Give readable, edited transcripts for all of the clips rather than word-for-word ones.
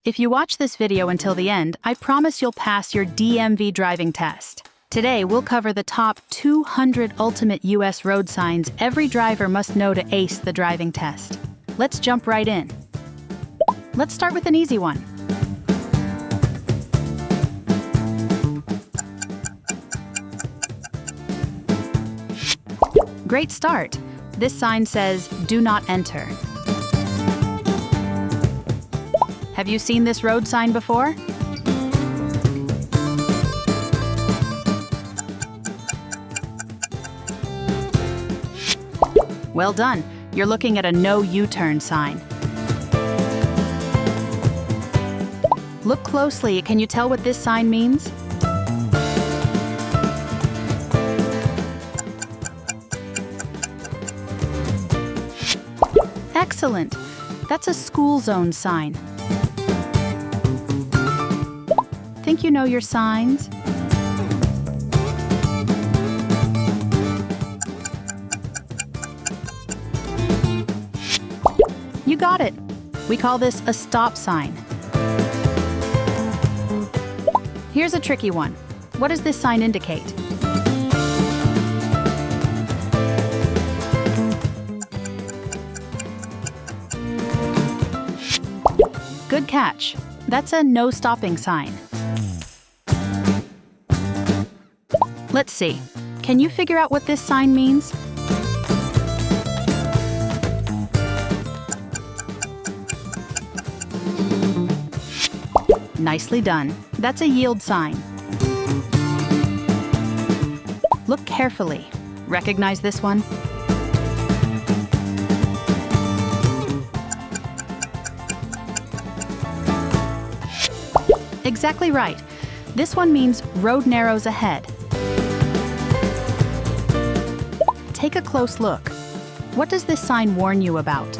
If you watch this video until the end, I promise you'll pass your DMV driving test. Today, we'll cover the top 200 ultimate US road signs every driver must know to ace the driving test. Let's jump right in. Let's start with an easy one. Great start. This sign says, "Do not enter." Have you seen this road sign before? Well done. You're looking at a no U-turn sign. Look closely. Can you tell what this sign means? Excellent. That's a school zone sign. Think you know your signs? You got it. We call this a stop sign. Here's a tricky one. What does this sign indicate? Good catch. That's a no stopping sign. Let's see. Can you figure out what this sign means? Nicely done. That's a yield sign. Look carefully. Recognize this one? Exactly right. This one means road narrows ahead. Take a close look. What does this sign warn you about?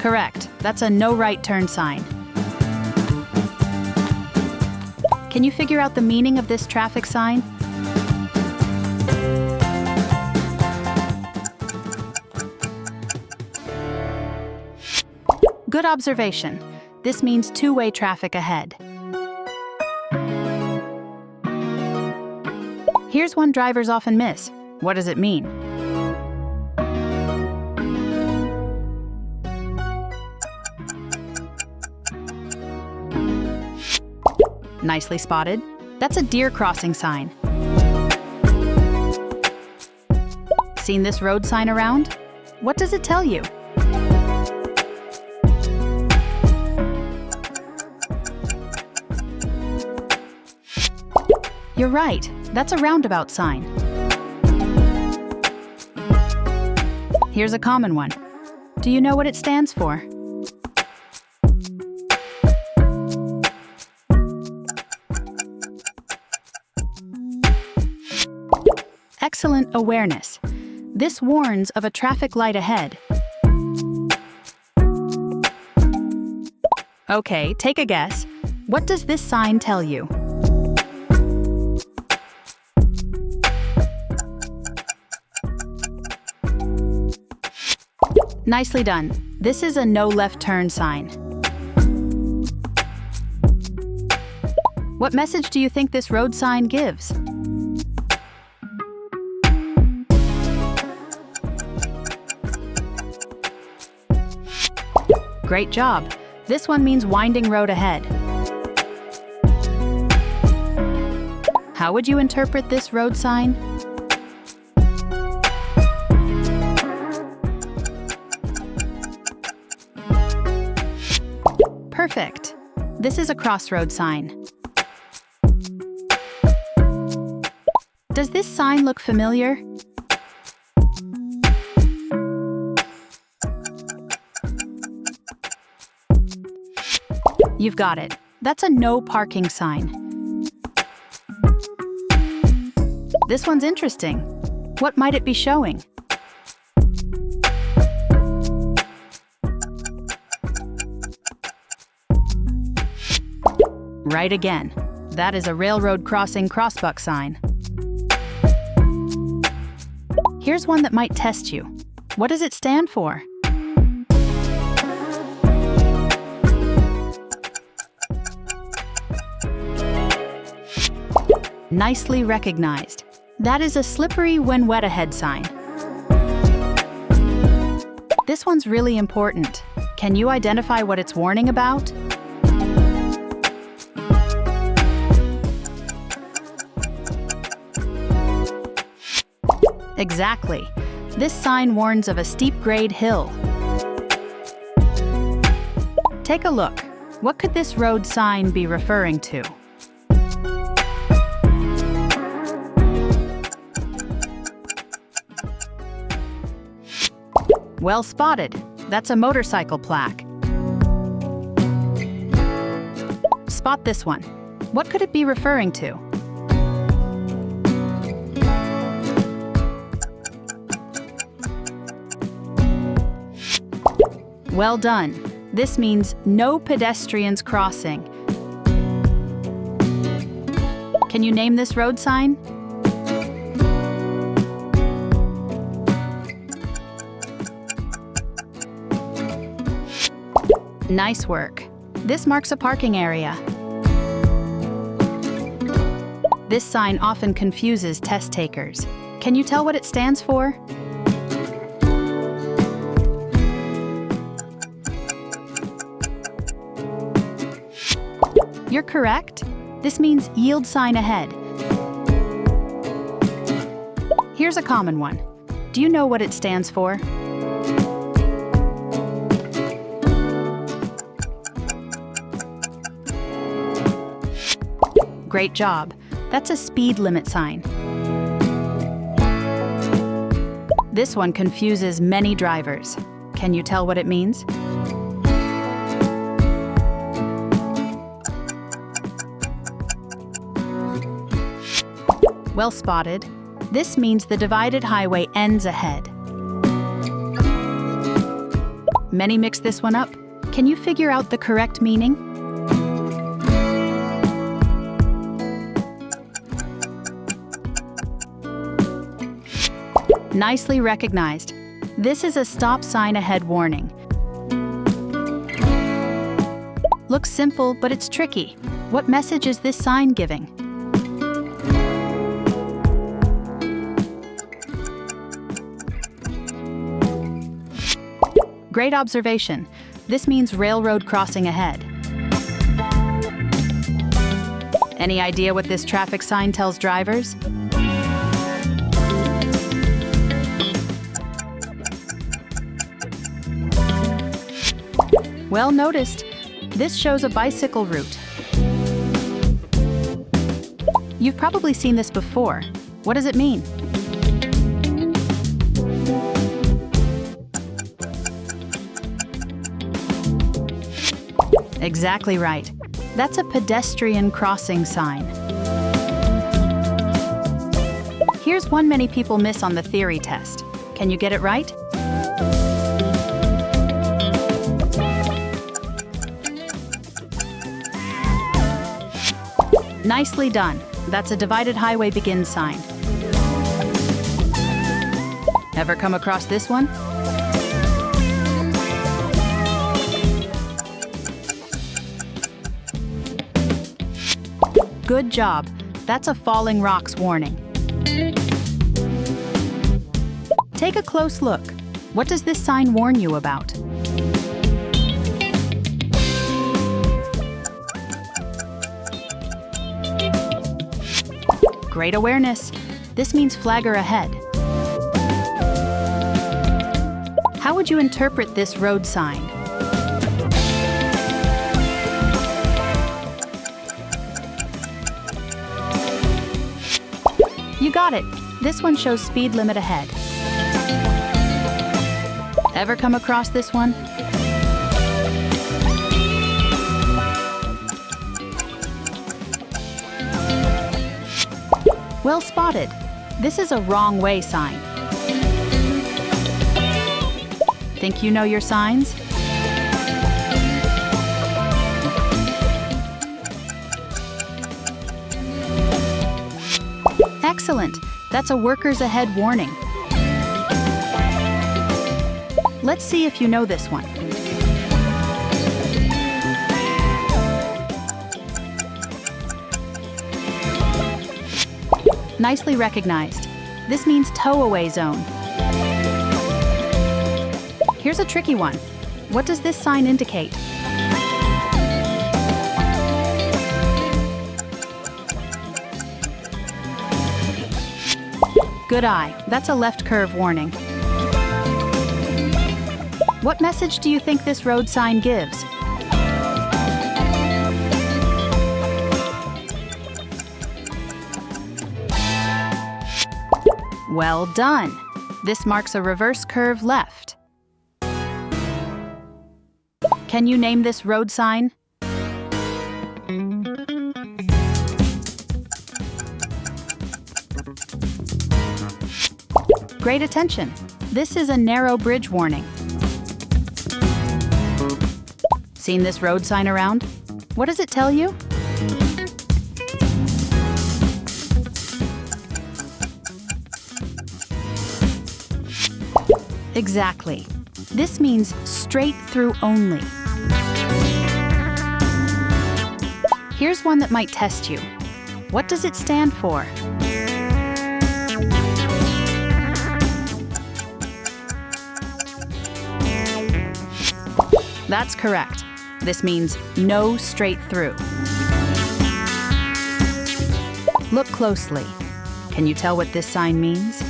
Correct. That's a no right turn sign. Can you figure out the meaning of this traffic sign? Good observation. This means two-way traffic ahead. Here's one drivers often miss. What does it mean? Nicely spotted. That's a deer crossing sign. Seen this road sign around? What does it tell you? You're right. That's a roundabout sign. Here's a common one. Do you know what it stands for? Excellent awareness. This warns of a traffic light ahead. Okay, take a guess. What does this sign tell you? Nicely done. This is a no left turn sign. What message do you think this road sign gives? Great job. This one means winding road ahead. How would you interpret this road sign? Perfect. This is a crossroad sign. Does this sign look familiar? You've got it. That's a no parking sign. This one's interesting. What might it be showing? Right again. That is a railroad crossing crossbuck sign. Here's one that might test you. What does it stand for? Nicely recognized. That is a slippery when wet ahead sign. This one's really important. Can you identify what it's warning about? Exactly. This sign warns of a steep-grade hill. Take a look. What could this road sign be referring to? Well spotted. That's a motorcycle plaque. Spot this one. What could it be referring to? Well done. This means no pedestrians crossing. Can you name this road sign? Nice work. This marks a parking area. This sign often confuses test takers. Can you tell what it stands for? You're correct. This means yield sign ahead. Here's a common one. Do you know what it stands for? Great job. That's a speed limit sign. This one confuses many drivers. Can you tell what it means? Well spotted. This means the divided highway ends ahead. Many mix this one up. Can you figure out the correct meaning? Nicely recognized. This is a stop sign ahead warning. Looks simple, but it's tricky. What message is this sign giving? Great observation. This means railroad crossing ahead. Any idea what this traffic sign tells drivers? Well noticed. This shows a bicycle route. You've probably seen this before. What does it mean? Exactly right. That's a pedestrian crossing sign. Here's one many people miss on the theory test. Can you get it right? Nicely done. That's a divided highway begins sign. Ever come across this one? Good job. That's a falling rocks warning. Take a close look. What does this sign warn you about? Great awareness. This means flagger ahead. How would you interpret this road sign? You got it. This one shows speed limit ahead. Ever come across this one? Well spotted. This is a wrong way sign. Think you know your signs? Excellent. That's a workers ahead warning. Let's see if you know this one. Nicely recognized. This means tow-away zone. Here's a tricky one. What does this sign indicate? Good eye. That's a left curve warning. What message do you think this road sign gives? Well done! This marks a reverse curve left. Can you name this road sign? Great attention! This is a narrow bridge warning. Seen this road sign around? What does it tell you? Exactly. This means straight through only. Here's one that might test you. What does it stand for? That's correct. This means no straight through. Look closely. Can you tell what this sign means?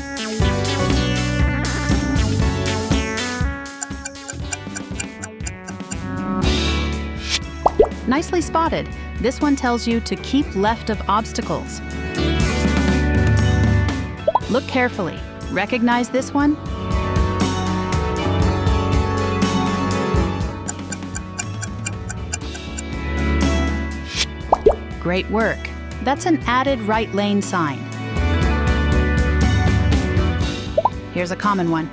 Nicely spotted. This one tells you to keep left of obstacles. Look carefully. Recognize this one? Great work. That's an added right lane sign. Here's a common one.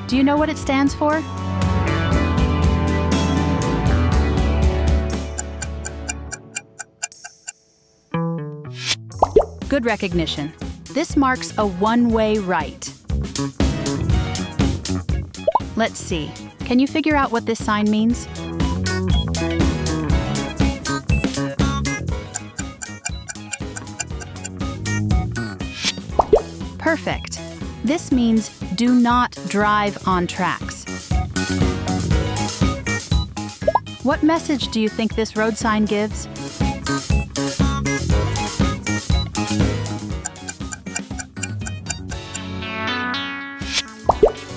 Do you know what it stands for? Good recognition. This marks a one-way right. Let's see. Can you figure out what this sign means? Perfect. This means do not drive on tracks. What message do you think this road sign gives?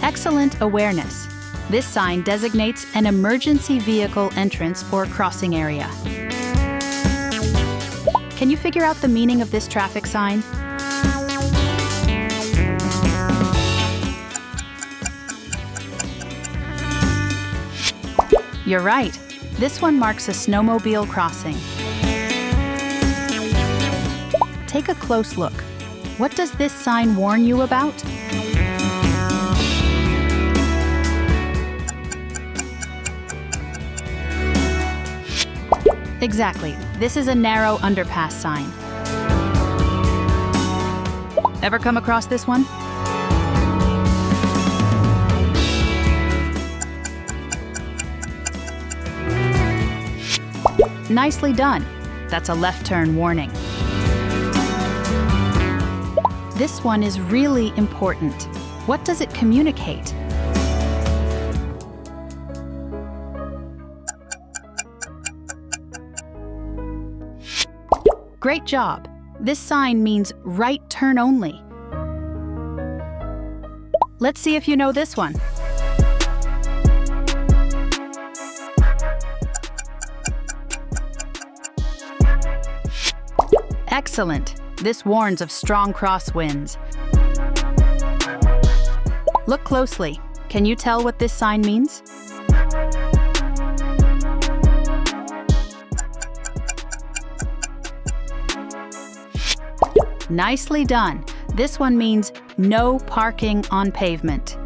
Excellent awareness. This sign designates an emergency vehicle entrance or crossing area. Can you figure out the meaning of this traffic sign? You're right. This one marks a snowmobile crossing. Take a close look. What does this sign warn you about? Exactly. This is a narrow underpass sign. Ever come across this one? Nicely done. That's a left turn warning. This one is really important. What does it communicate? Great job. This sign means right turn only. Let's see if you know this one. Excellent. This warns of strong crosswinds. Look closely. Can you tell what this sign means? Nicely done. This one means no parking on pavement.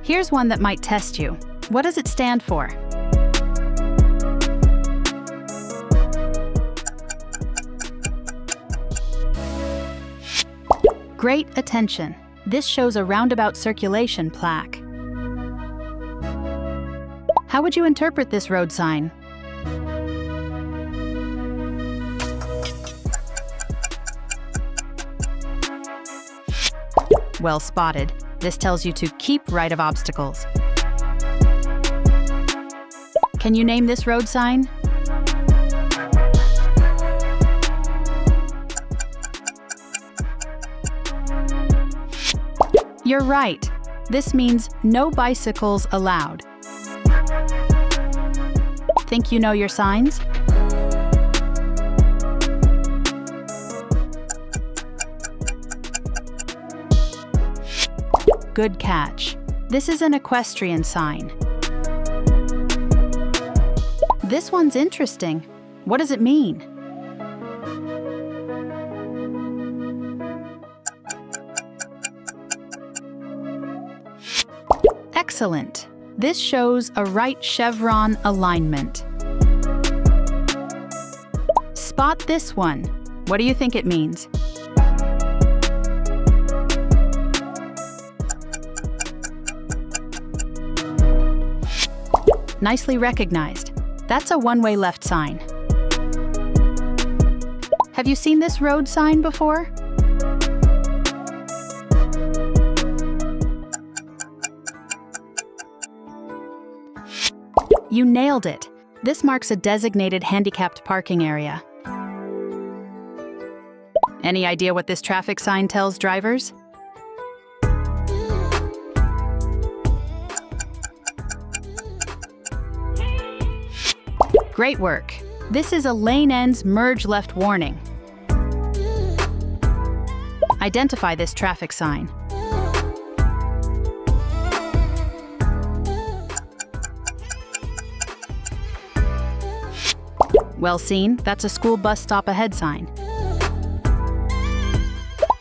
Here's one that might test you. What does it stand for? Great attention. This shows a roundabout circulation plaque. How would you interpret this road sign? Well spotted. This tells you to keep right of obstacles. Can you name this road sign? You're right. This means no bicycles allowed. Think you know your signs? Good catch. This is an equestrian sign. This one's interesting. What does it mean? Excellent. This shows a right chevron alignment. Spot this one. What do you think it means? Nicely recognized. That's a one-way left sign. Have you seen this road sign before? You nailed it. This marks a designated handicapped parking area. Any idea what this traffic sign tells drivers? Great work. This is a lane ends merge left warning. Identify this traffic sign. Well seen, that's a school bus stop ahead sign.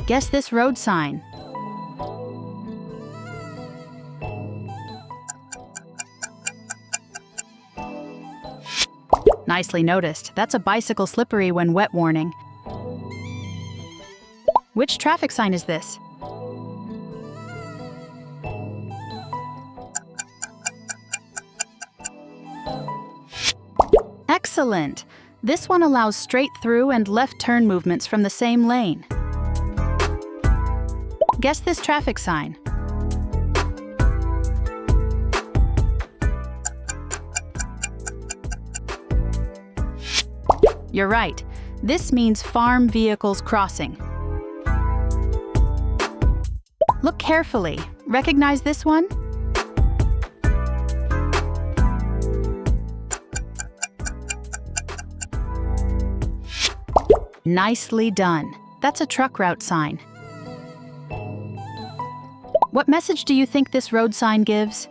Guess this road sign. Nicely noticed, that's a bicycle slippery when wet warning. Which traffic sign is this? Excellent! This one allows straight through and left turn movements from the same lane. Guess this traffic sign. You're right. This means farm vehicles crossing. Look carefully. Recognize this one? Nicely done. That's a truck route sign. What message do you think this road sign gives?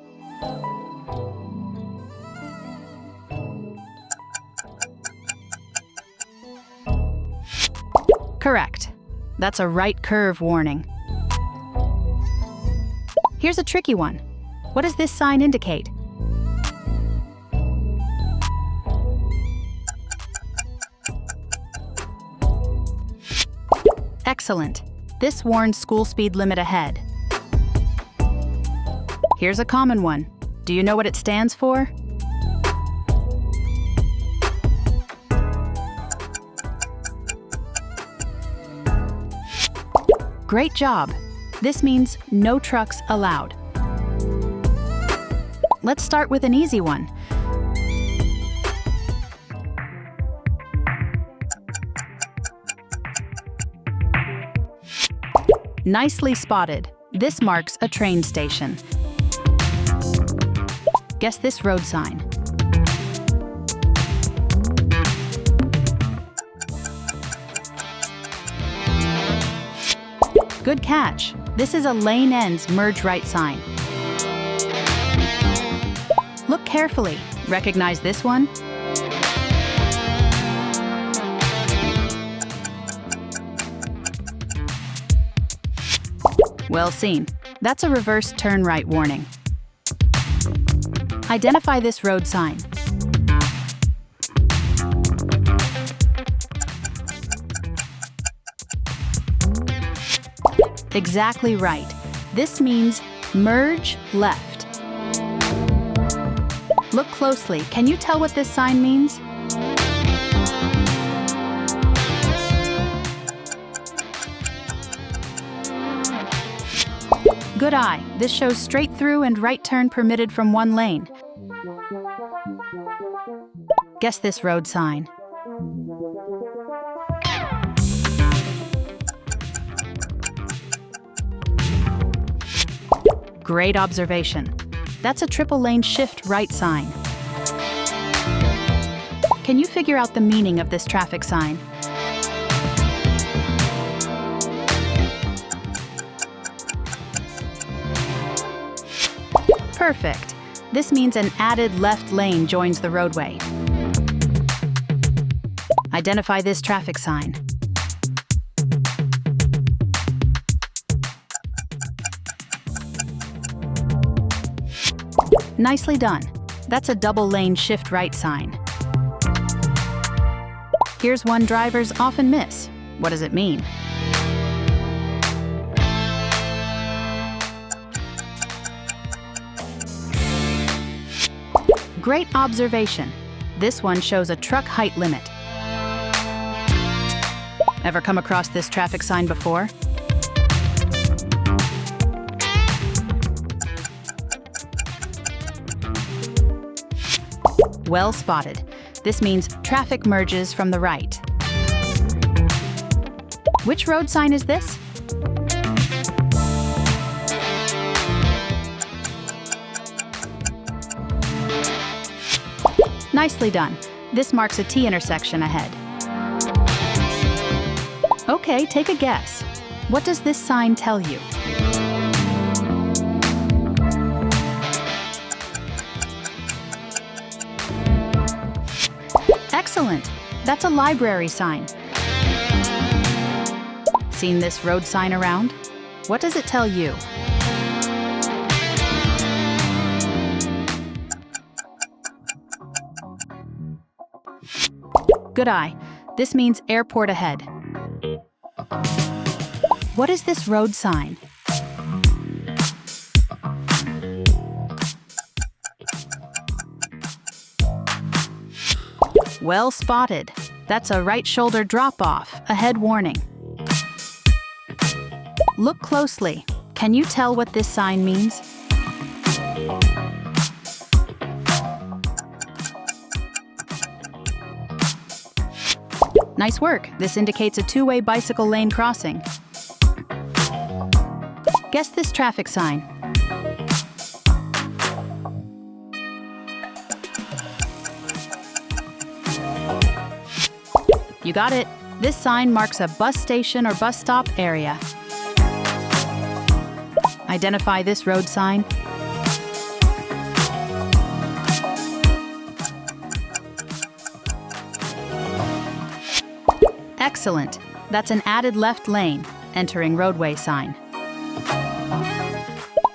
Correct. That's a right curve warning. Here's a tricky one. What does this sign indicate? Excellent. This warns school speed limit ahead. Here's a common one. Do you know what it stands for? Great job. This means no trucks allowed. Let's start with an easy one. Nicely spotted. This marks a train station. Guess this road sign. Good catch. This is a lane ends merge right sign. Look carefully. Recognize this one? Well seen. That's a reverse turn right warning. Identify this road sign. Exactly right. This means merge left. Look closely. Can you tell what this sign means? Good eye. This shows straight through and right turn permitted from one lane. Guess this road sign. Great observation. That's a triple lane shift right sign. Can you figure out the meaning of this traffic sign? Perfect. This means an added left lane joins the roadway. Identify this traffic sign. Nicely done. That's a double lane shift right sign. Here's one drivers often miss. What does it mean? Great observation. This one shows a truck height limit. Ever come across this traffic sign before? Well spotted. This means traffic merges from the right. Which road sign is this? Nicely done. This marks a T intersection ahead. Okay, take a guess. What does this sign tell you? Excellent. That's a library sign. Seen this road sign around? What does it tell you? Good eye. This means airport ahead. What is this road sign? Well spotted. That's a right shoulder drop-off, a head warning. Look closely. Can you tell what this sign means? Nice work. This indicates a two-way bicycle lane crossing. Guess this traffic sign. You got it. This sign marks a bus station or bus stop area. Identify this road sign. Excellent. That's an added left lane, entering roadway sign.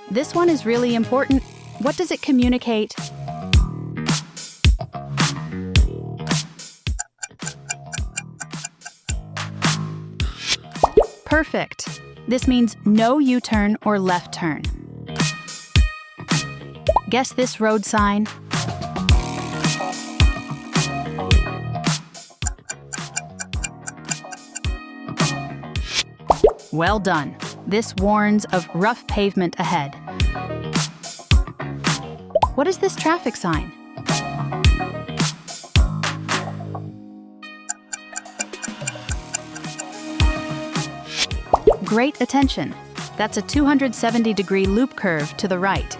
This one is really important. What does it communicate? Perfect. This means no U-turn or left turn. Guess this road sign. Well done. This warns of rough pavement ahead. What is this traffic sign? Great attention. That's a 270-degree loop curve to the right.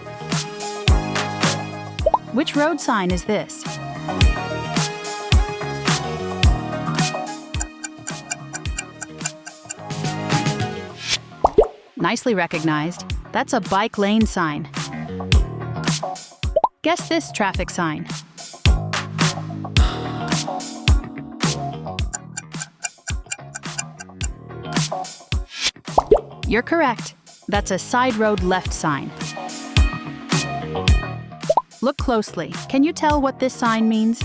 Which road sign is this? Nicely recognized. That's a bike lane sign. Guess this traffic sign. You're correct. That's a side road left sign. Look closely. Can you tell what this sign means?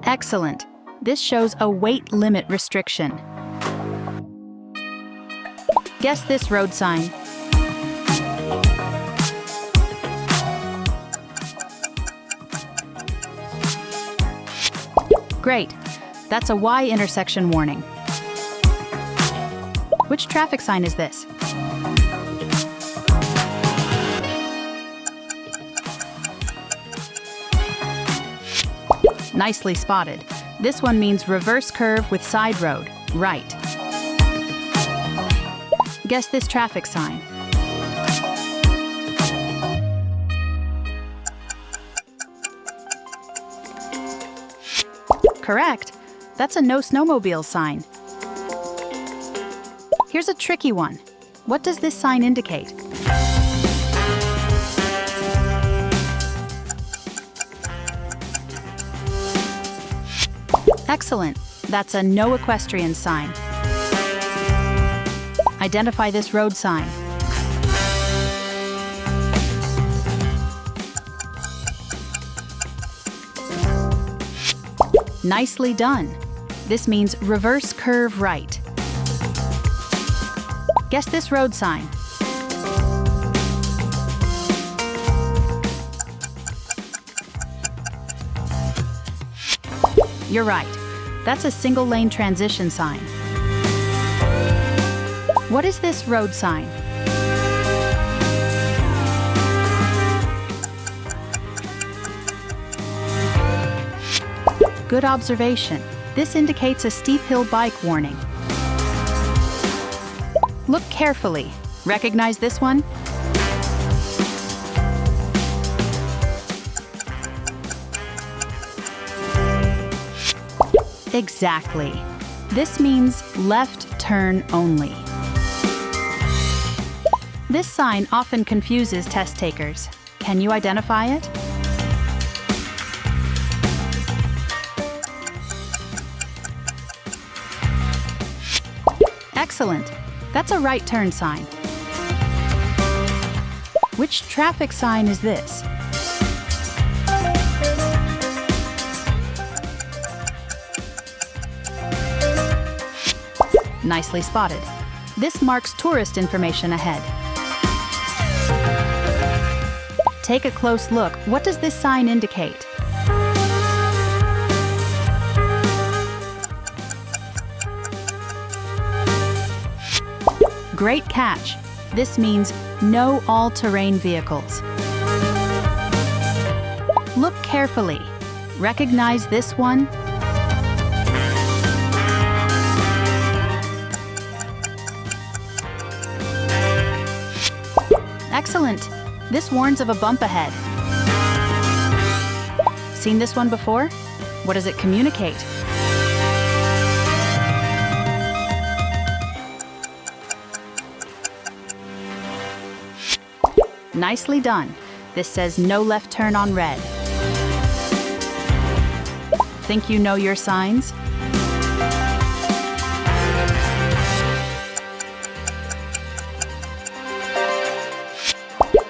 Excellent. This shows a weight limit restriction. Guess this road sign. Great. That's a Y intersection warning. Which traffic sign is this? Nicely spotted. This one means reverse curve with side road, right. Guess this traffic sign. Correct. That's a no snowmobile sign. Here's a tricky one. What does this sign indicate? Excellent. That's a no equestrian sign. Identify this road sign. Nicely done. This means reverse curve right. Guess this road sign. You're right. That's a single lane transition sign. What is this road sign? Good observation. This indicates a steep hill bike warning. Look carefully. Recognize this one? Exactly. This means left turn only. This sign often confuses test takers. Can you identify it? Excellent. That's a right turn sign. Which traffic sign is this? Nicely spotted. This marks tourist information ahead. Take a close look. What does this sign indicate? Great catch. This means no all-terrain vehicles. Look carefully. Recognize this one? Excellent. This warns of a bump ahead. Seen this one before? What does it communicate? Nicely done. This says no left turn on red. Think you know your signs?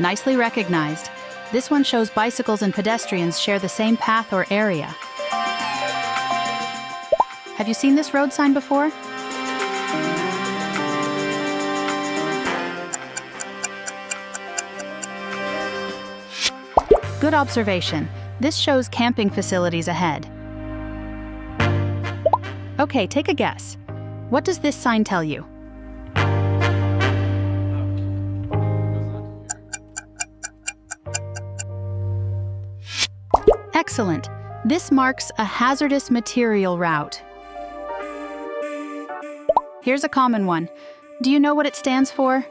Nicely recognized. This one shows bicycles and pedestrians share the same path or area. Have you seen this road sign before? Good observation. This shows camping facilities ahead. Okay, take a guess. What does this sign tell you? Excellent. This marks a hazardous material route. Here's a common one. Do you know what it stands for?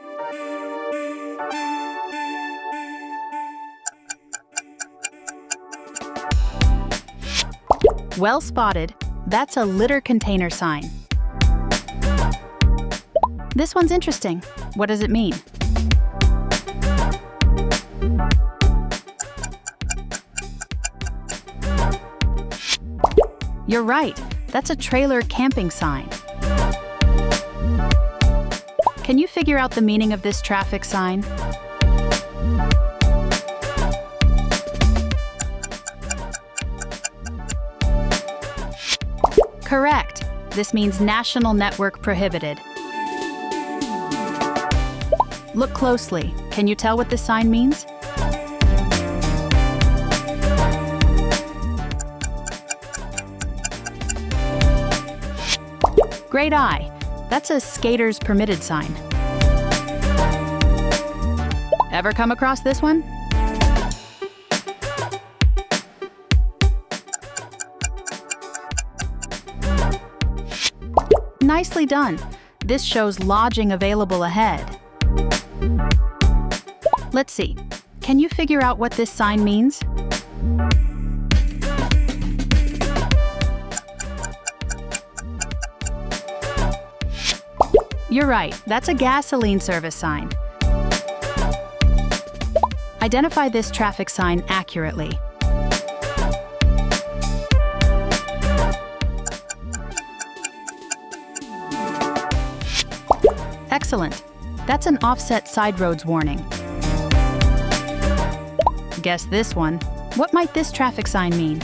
Well spotted. That's a litter container sign. This one's interesting. What does it mean? You're right. That's a trailer camping sign. Can you figure out the meaning of this traffic sign? Correct. This means national network prohibited. Look closely. Can you tell what this sign means? Great eye. That's a skater's permitted sign. Ever come across this one? Nicely done. This shows lodging available ahead. Let's see. Can you figure out what this sign means? You're right. That's a gasoline service sign. Identify this traffic sign accurately. Excellent. That's an offset side roads warning. Guess this one. What might this traffic sign mean?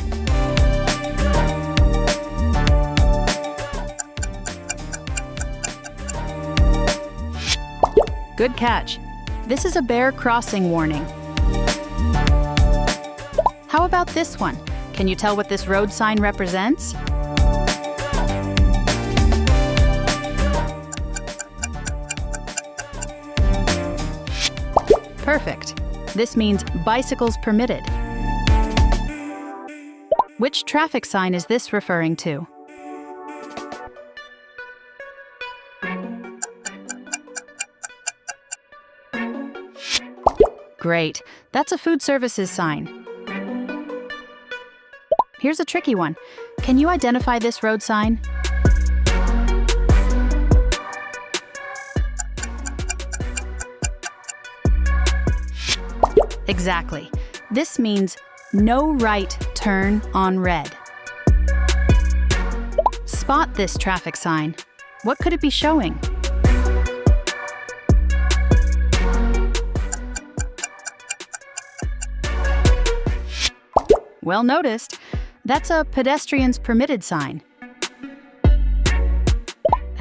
Good catch. This is a bear crossing warning. How about this one? Can you tell what this road sign represents? Perfect. This means bicycles permitted. Which traffic sign is this referring to? Great. That's a food services sign. Here's a tricky one. Can you identify this road sign? Exactly. This means no right turn on red. Spot this traffic sign. What could it be showing? Well noticed. That's a pedestrians permitted sign.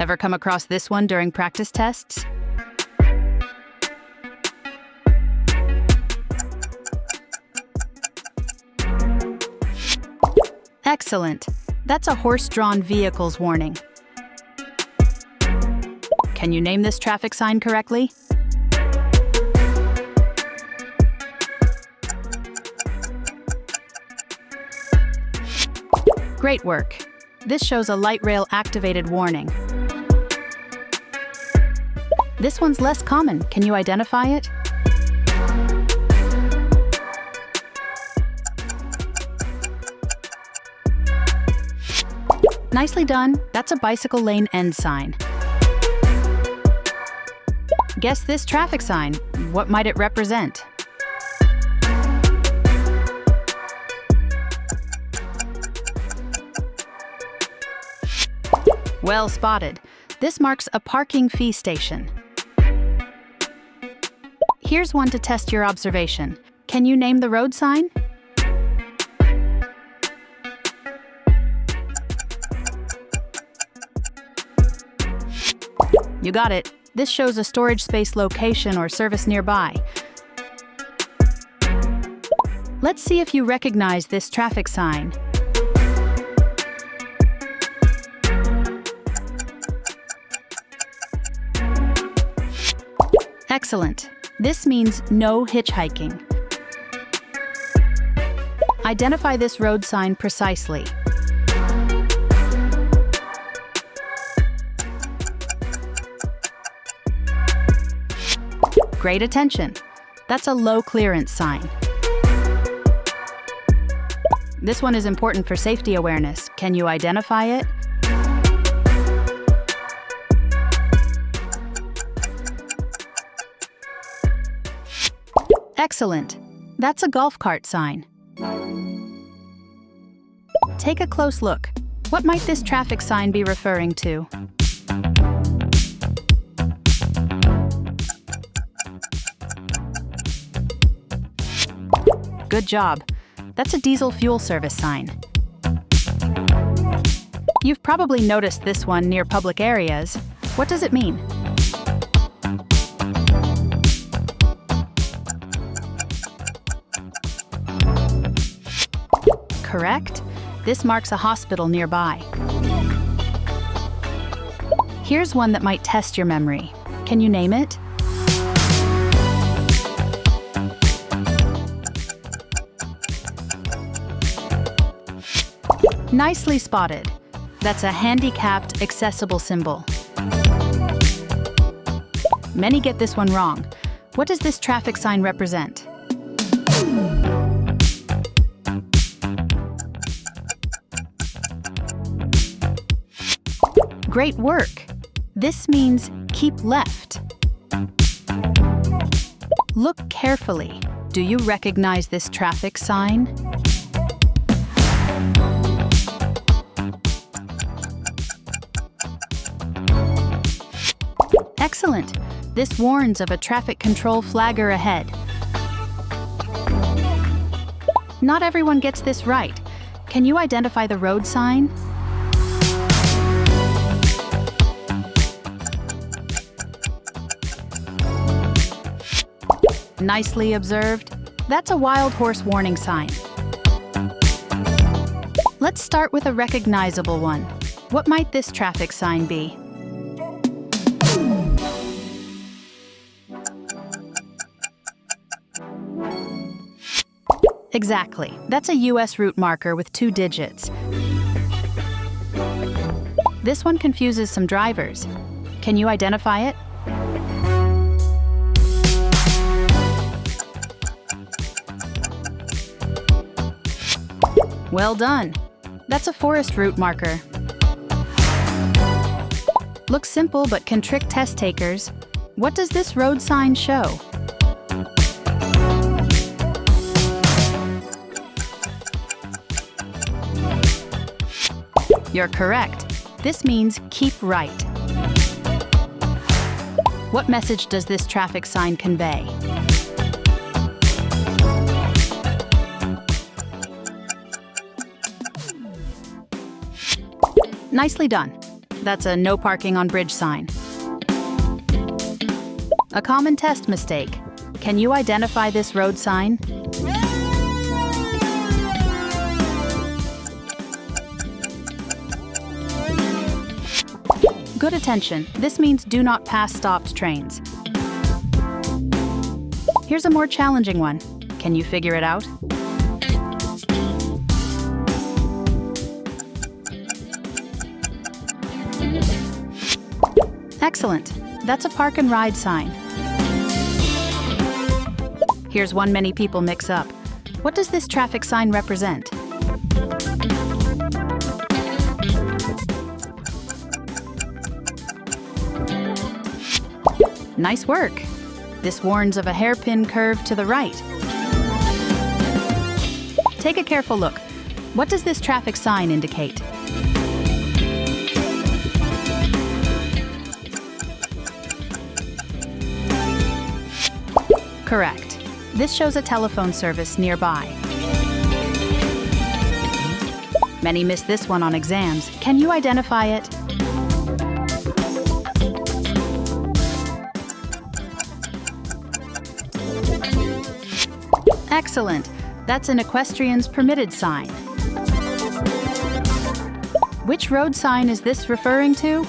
Ever come across this one during practice tests? Excellent. That's a horse-drawn vehicles warning. Can you name this traffic sign correctly? Great work. This shows a light rail activated warning. This one's less common. Can you identify it? Nicely done. That's a bicycle lane end sign. Guess this traffic sign. What might it represent? Well spotted. This marks a parking fee station. Here's one to test your observation. Can you name the road sign? You got it. This shows a storage space location or service nearby. Let's see if you recognize this traffic sign. Excellent. This means no hitchhiking. Identify this road sign precisely. Great attention. That's a low clearance sign. This one is important for safety awareness. Can you identify it? Excellent. That's a golf cart sign. Take a close look. What might this traffic sign be referring to? Good job. That's a diesel fuel service sign. You've probably noticed this one near public areas. What does it mean? Correct. This marks a hospital nearby. Here's one that might test your memory. Can you name it? Nicely spotted. That's a handicapped accessible symbol. Many get this one wrong. What does this traffic sign represent? Great work! This means keep left. Look carefully. Do you recognize this traffic sign? Excellent! This warns of a traffic control flagger ahead. Not everyone gets this right. Can you identify the road sign? Nicely observed. That's a wild horse warning sign. Let's start with a recognizable one. What might this traffic sign be? Exactly. That's a US route marker with 2 digits. This one confuses some drivers. Can you identify it? Well done. That's a forest route marker. Looks simple but can trick test takers. What does this road sign show? You're correct. This means keep right. What message does this traffic sign convey? Nicely done. That's a no parking on bridge sign. A common test mistake. Can you identify this road sign? Good attention. This means do not pass stopped trains. Here's a more challenging one. Can you figure it out? Excellent. That's a park and ride sign. Here's one many people mix up. What does this traffic sign represent? Nice work. This warns of a hairpin curve to the right. Take a careful look. What does this traffic sign indicate? Correct. This shows a telephone service nearby. Many miss this one on exams. Can you identify it? Excellent. That's an equestrian's permitted sign. Which road sign is this referring to?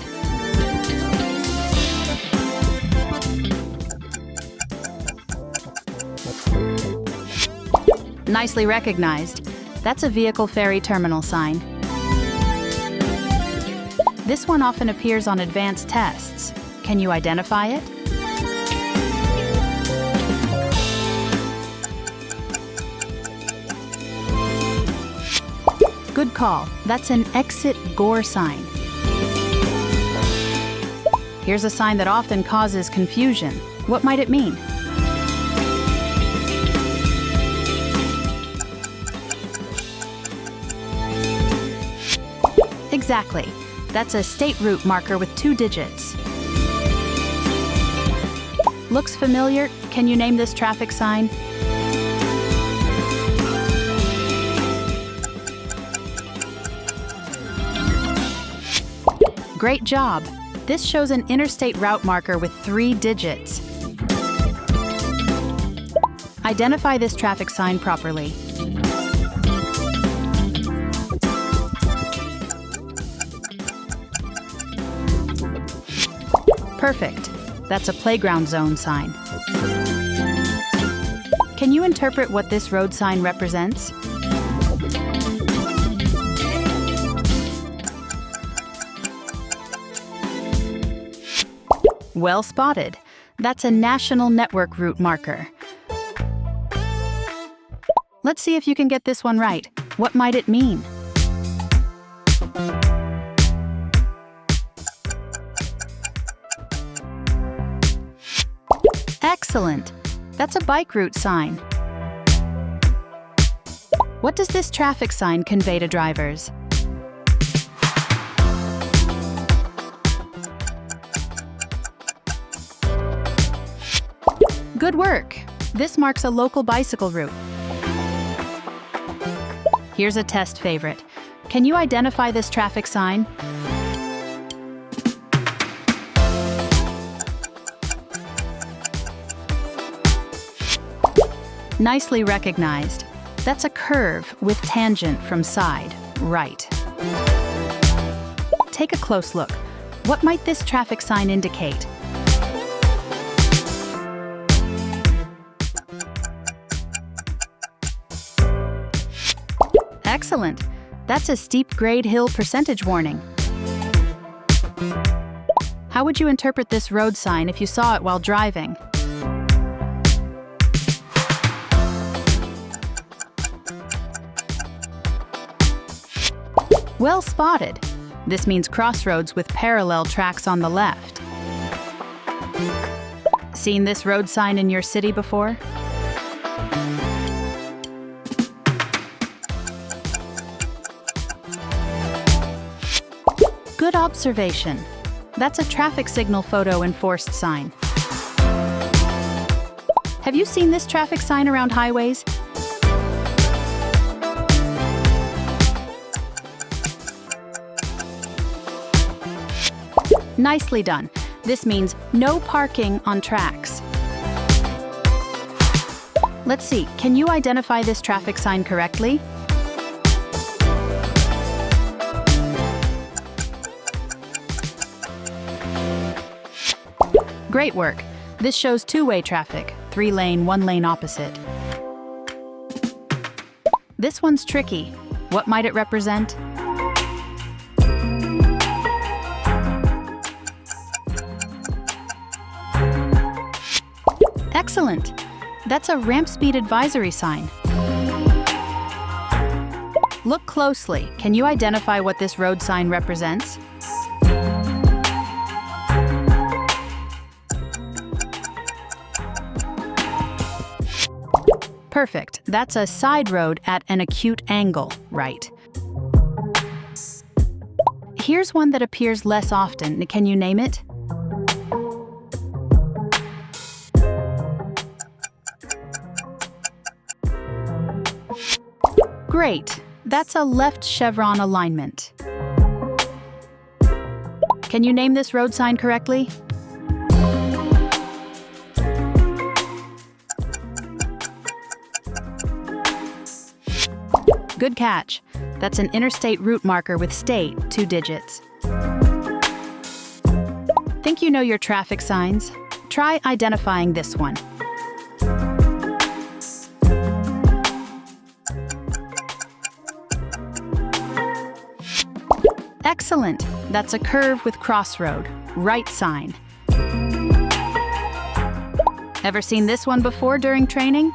Nicely recognized. That's a vehicle ferry terminal sign. This one often appears on advanced tests. Can you identify it? Good call. That's an exit gore sign. Here's a sign that often causes confusion. What might it mean? Exactly. That's a state route marker with 2 digits. Looks familiar? Can you name this traffic sign? Great job! This shows an interstate route marker with 3 digits. Identify this traffic sign properly. Perfect. That's a playground zone sign. Can you interpret what this road sign represents? Well spotted. That's a national network route marker. Let's see if you can get this one right. What might it mean? Excellent! That's a bike route sign. What does this traffic sign convey to drivers? Good work! This marks a local bicycle route. Here's a test favorite. Can you identify this traffic sign? Nicely recognized. That's a curve with tangent from side, right. Take a close look. What might this traffic sign indicate? Excellent. That's a steep grade hill percentage warning. How would you interpret this road sign if you saw it while driving? Well spotted! This means crossroads with parallel tracks on the left. Seen this road sign in your city before? Good observation. That's a traffic signal photo enforced sign. Have you seen this traffic sign around highways? Nicely done. This means no parking on tracks. Let's see, can you identify this traffic sign correctly? Great work. This shows two-way traffic, 3-lane, 1-lane opposite. This one's tricky. What might it represent? Excellent! That's a ramp speed advisory sign. Look closely. Can you identify what this road sign represents? Perfect. That's a side road at an acute angle, right? Here's one that appears less often. Can you name it? Great! That's a left chevron alignment. Can you name this road sign correctly? Good catch. That's an interstate route marker with state, 2 digits. Think you know your traffic signs? Try identifying this one. Excellent! That's a curve with crossroad, right sign. Ever seen this one before during training?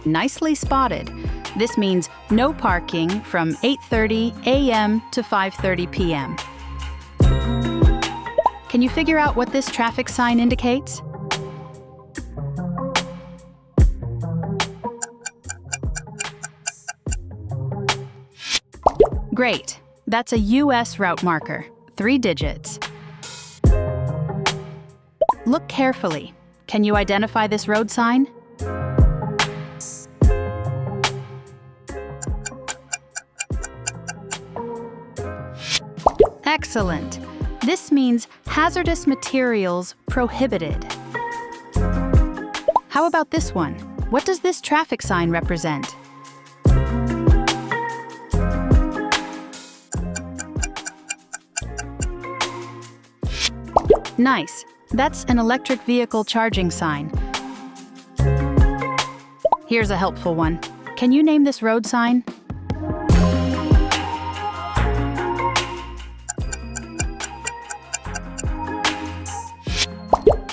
Nicely spotted. This means no parking from 8:30 a.m. to 5:30 p.m. Can you figure out what this traffic sign indicates? Great. That's a U.S. route marker, 3 digits. Look carefully. Can you identify this road sign? Excellent. This means hazardous materials prohibited. How about this one? What does this traffic sign represent? Nice. That's an electric vehicle charging sign. Here's a helpful one. Can you name this road sign?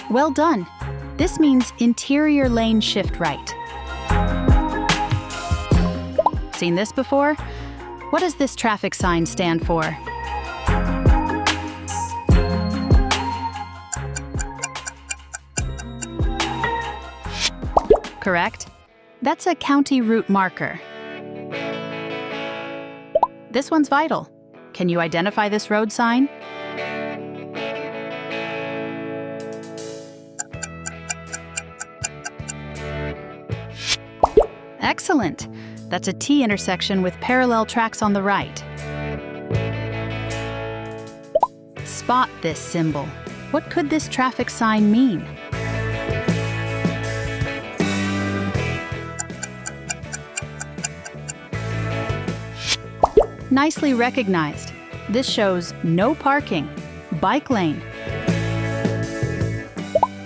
Well done. This means interior lane shift right. Seen this before? What does this traffic sign stand for? Correct. That's a county route marker. This one's vital. Can you identify this road sign? Excellent. That's a T intersection with parallel tracks on the right. Spot this symbol. What could this traffic sign mean? Nicely recognized. This shows no parking, bike lane.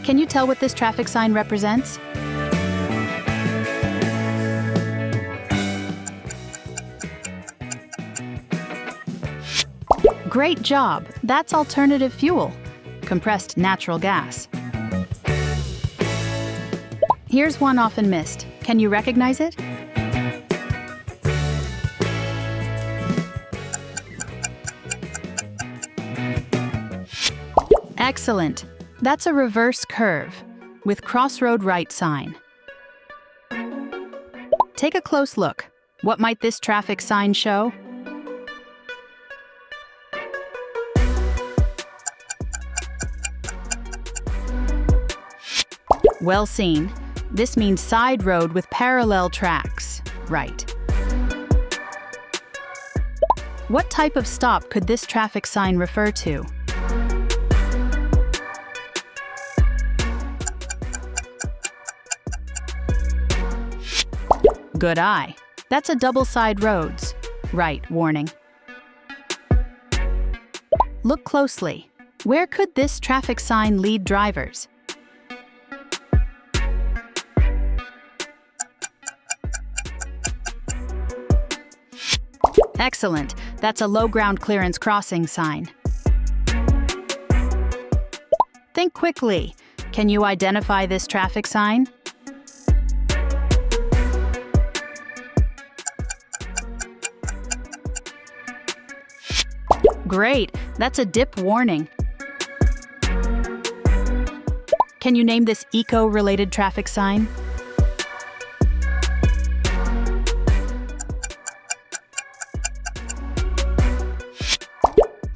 Can you tell what this traffic sign represents? Great job! That's alternative fuel, compressed natural gas. Here's one often missed. Can you recognize it? Excellent! That's a reverse curve with crossroad right sign. Take a close look. What might this traffic sign show? Well seen. This means side road with parallel tracks. Right. What type of stop could this traffic sign refer to? Good eye. That's a double-side roads. Right warning. Look closely. Where could this traffic sign lead drivers? Excellent. That's a low ground clearance crossing sign. Think quickly. Can you identify this traffic sign? Great. That's a dip warning. Can you name this eco-related traffic sign?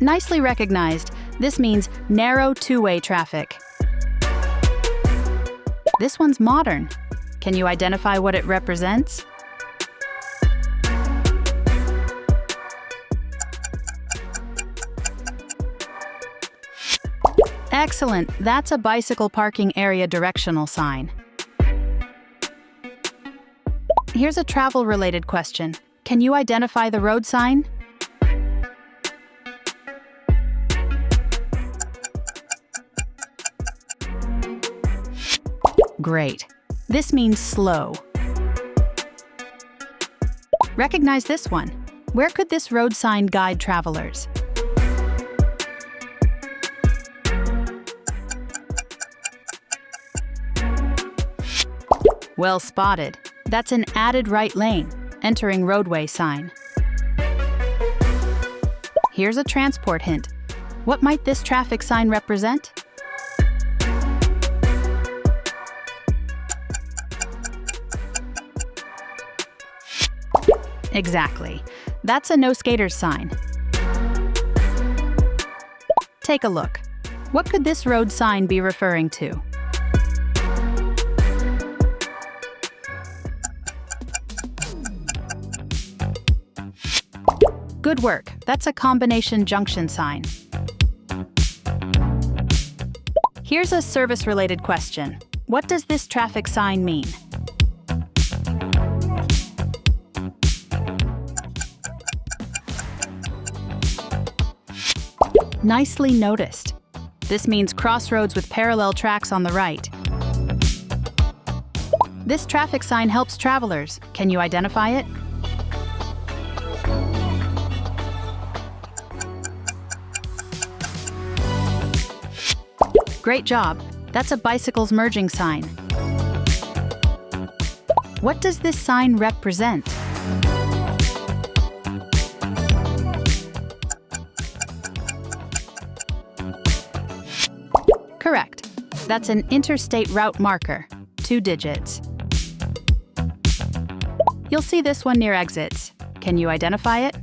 Nicely recognized. This means narrow two-way traffic. This one's modern. Can you identify what it represents? Excellent. That's a bicycle parking area directional sign. Here's a travel-related question. Can you identify the road sign? Great. This means slow. Recognize this one. Where could this road sign guide travelers? Well spotted. That's an added right lane, entering roadway sign. Here's a transport hint. What might this traffic sign represent? Exactly. That's a no skaters sign. Take a look. What could this road sign be referring to? Good work. That's a combination junction sign. Here's a service-related question. What does this traffic sign mean? Nicely noticed. This means crossroads with parallel tracks on the right. This traffic sign helps travelers. Can you identify it? Great job. That's a bicycle's merging sign. What does this sign represent? Correct. That's an interstate route marker, 2 digits. You'll see this one near exits. Can you identify it?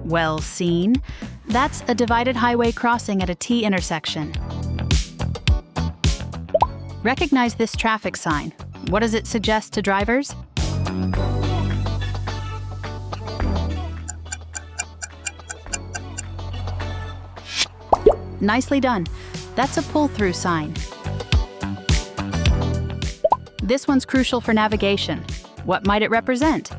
Well seen. That's a divided highway crossing at a T intersection. Recognize this traffic sign. What does it suggest to drivers? Nicely done. That's a pull-through sign. This one's crucial for navigation. What might it represent?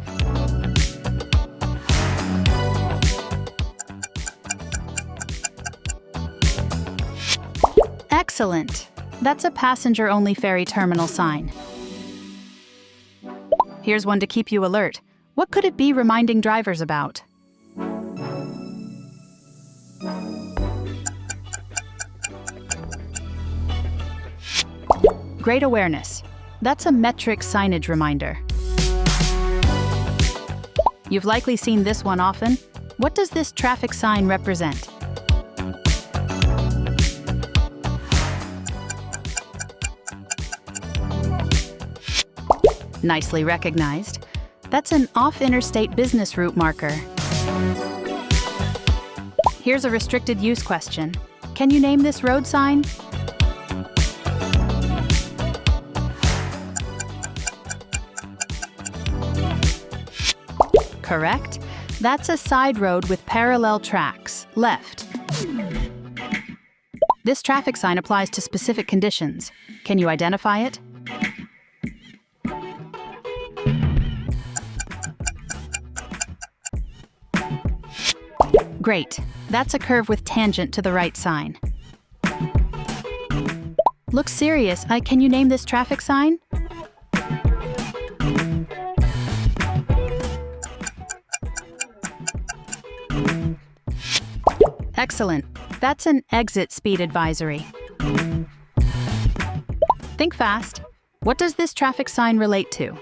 Excellent. That's a passenger-only ferry terminal sign. Here's one to keep you alert. What could it be reminding drivers about? Great awareness. That's a metric signage reminder. You've likely seen this one often. What does this traffic sign represent? Nicely recognized. That's an off-interstate business route marker. Here's a restricted use question. Can you name this road sign? Correct. That's a side road with parallel tracks, left. This traffic sign applies to specific conditions. Can you identify it? Great. That's a curve with tangent to the right sign. Looks serious. Can you name this traffic sign? Excellent. That's an exit speed advisory. Think fast. What does this traffic sign relate to?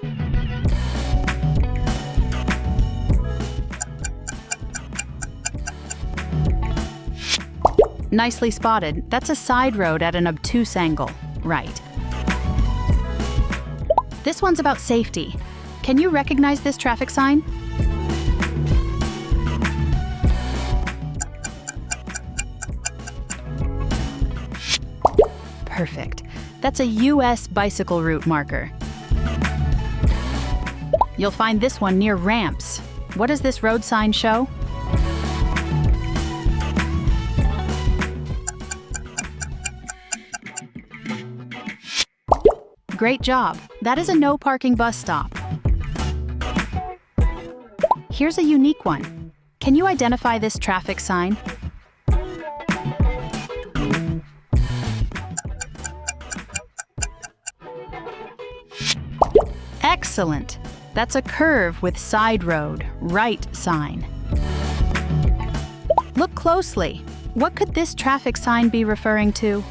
Nicely spotted. That's a side road at an obtuse angle. Right. This one's about safety. Can you recognize this traffic sign? Perfect. That's a U.S. bicycle route marker. You'll find this one near ramps. What does this road sign show? Great job. That is a no parking bus stop. Here's a unique one. Can you identify this traffic sign? Excellent. That's a curve with side road, right sign. Look closely. What could this traffic sign be referring to?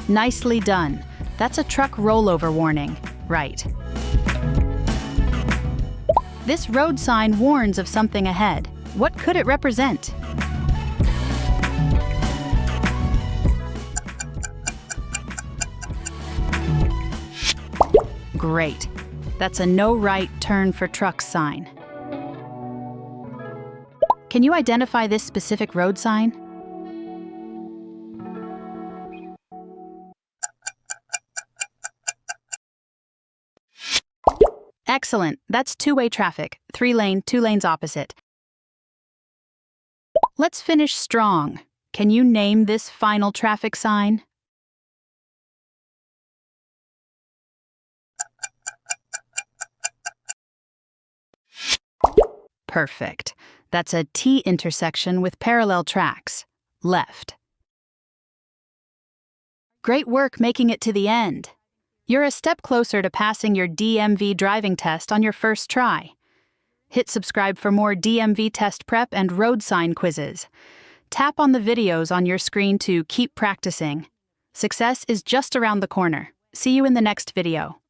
Nicely done. That's a truck rollover warning. Right. This road sign warns of something ahead. What could it represent? Great. That's a no right turn for trucks sign. Can you identify this specific road sign? Excellent. That's two-way traffic. 3-lane, 2 lanes opposite. Let's finish strong. Can you name this final traffic sign? Perfect. That's a T intersection with parallel tracks. Left. Great work making it to the end. You're a step closer to passing your DMV driving test on your first try. Hit subscribe for more DMV test prep and road sign quizzes. Tap on the videos on your screen to keep practicing. Success is just around the corner. See you in the next video.